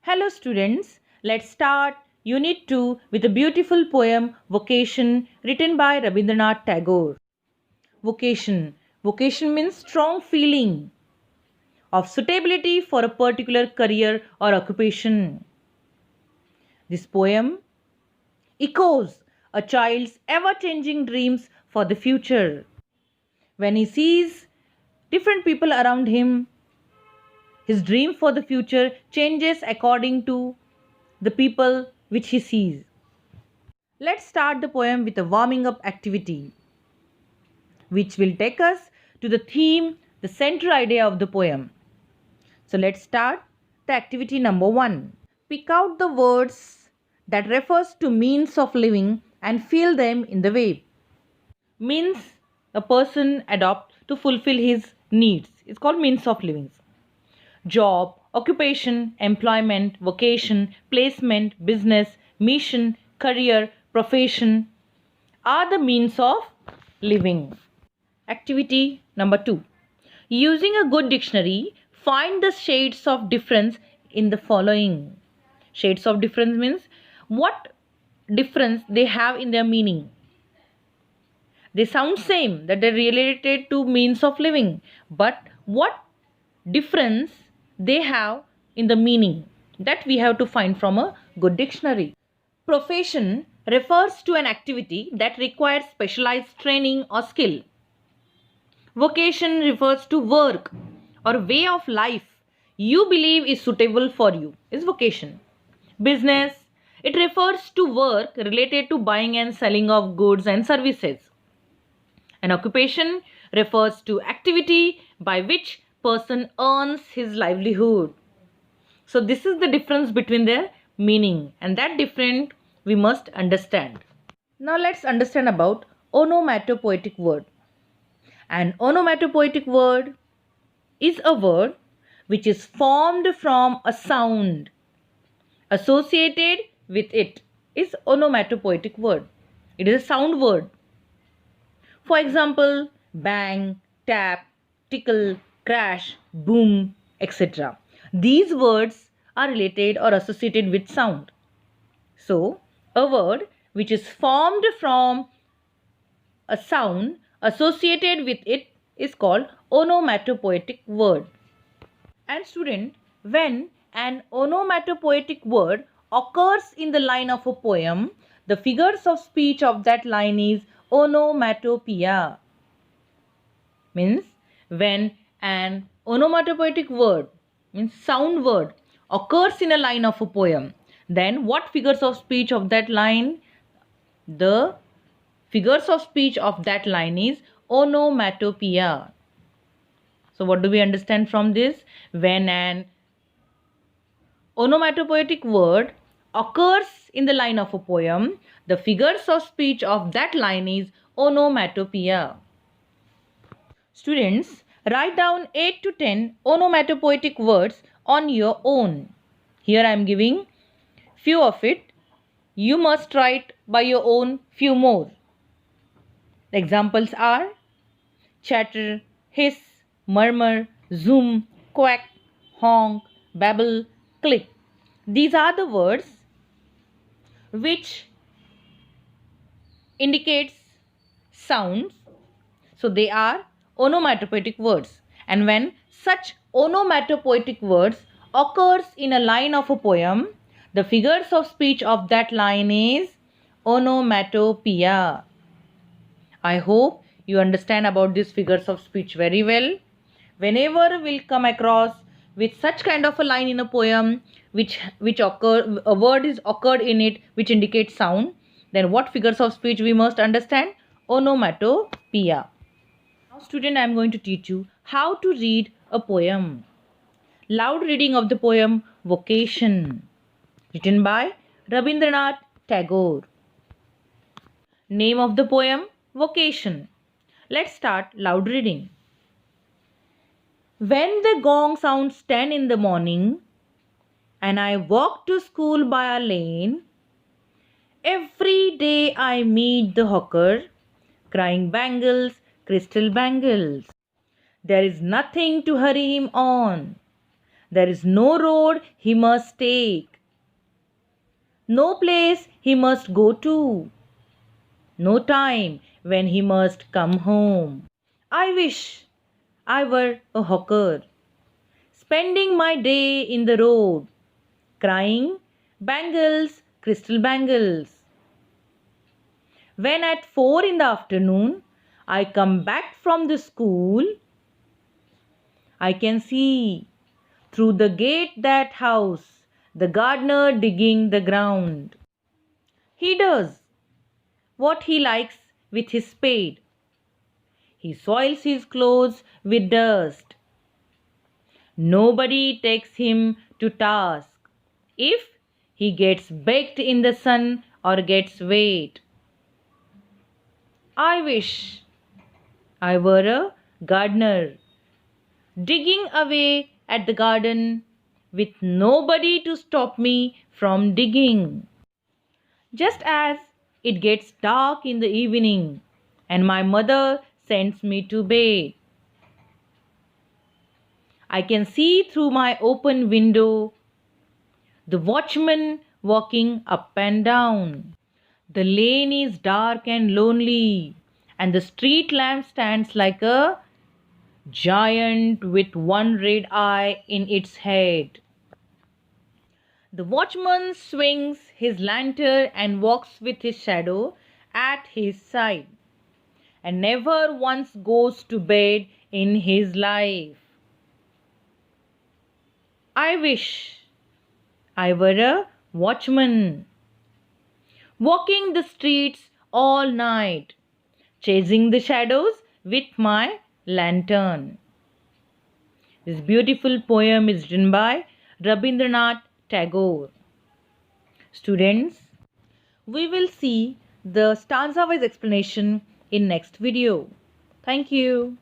Hello students, let's start Unit 2 with a beautiful poem Vocation written by Rabindranath Tagore. Vocation. Vocation means strong feeling of suitability for a particular career or occupation. This poem echoes a child's ever-changing dreams for the future. When he sees different people around him, his dream for the future changes according to the people which he sees. Let's start the poem with a warming up activity, which will take us to the theme, the central idea of the poem. So let's start the activity number 1. Pick out the words that refers to means of living and fill them in the way. Means a person adopt to fulfill his needs. It's called means of living. Job, occupation, employment, vocation, placement, business, mission, career, profession are the means of living. Activity number 2. Using a good dictionary, find the shades of difference in the following. Shades of difference means what difference they have in their meaning. They sound same, that they're related to means of living, but what difference they have in the meaning, that we have to find from a good dictionary. Profession refers to an activity that requires specialized training or skill. Vocation refers to work or way of life you believe is suitable for you, is vocation. Business, it refers to work related to buying and selling of goods and services. An occupation refers to activity by which person earns his livelihood. So this is the difference between their meaning, and that different we must understand. Now let's understand about onomatopoetic word. An onomatopoetic word is a word which is formed from a sound associated with it, is onomatopoetic word. It is a sound word. For example, bang, tap, tickle, crash, boom, etc. These words are related or associated with sound. So, a word which is formed from a sound associated with it is called onomatopoetic word. And student, when an onomatopoetic word occurs in the line of a poem, the figures of speech of that line is onomatopoeia. Means when an onomatopoetic word, means sound word, occurs in a line of a poem, then what figures of speech of that line? The figures of speech of that line is onomatopoeia. So what do we understand from this? When an onomatopoetic word occurs in the line of a poem, the figures of speech of that line is onomatopoeia. Students, write down 8 to 10 onomatopoetic words on your own. Here I am giving few of it. You must write by your own few more. The examples are chatter, hiss, murmur, zoom, quack, honk, babble, click. These are the words which indicates sounds. So they are onomatopoetic words. And when such onomatopoetic words occurs in a line of a poem, the figures of speech of that line is onomatopoeia. I hope you understand about these figures of speech very well. Whenever we'll come across with such kind of a line in a poem which occur, a word is occurred in it which indicates sound, then what figures of speech we must understand? Onomatopoeia. Now student, I am going to teach you how to read a poem. Loud reading of the poem Vocation, written by Rabindranath Tagore. Name of the poem Vocation. Let's start loud reading. When the gong sounds 10 in the morning and I walk to school by a lane, every day I meet the hawker crying bangles, crystal bangles. There is nothing to hurry him on. There is no road he must take, no place he must go to, no time when he must come home. I wish I were a hawker, spending my day in the road, crying, bangles, crystal bangles. When at 4 in the afternoon I come back from the school, I can see through the gate that house, the gardener digging the ground. He does what he likes with his spade. He soils his clothes with dust. Nobody takes him to task if he gets baked in the sun or gets wet. I wish I were a gardener, digging away at the garden with nobody to stop me from digging. Just as it gets dark in the evening and my mother sends me to bed, I can see through my open window the watchman walking up and down. The lane is dark and lonely, and the street lamp stands like a giant with one red eye in its head. The watchman swings his lantern and walks with his shadow at his side, and never once goes to bed in his life. I wish I were a watchman, walking the streets all night, chasing the shadows with my lantern. This beautiful poem is written by Rabindranath Tagore. Students, we will see the stanza-wise explanation in next video. Thank you.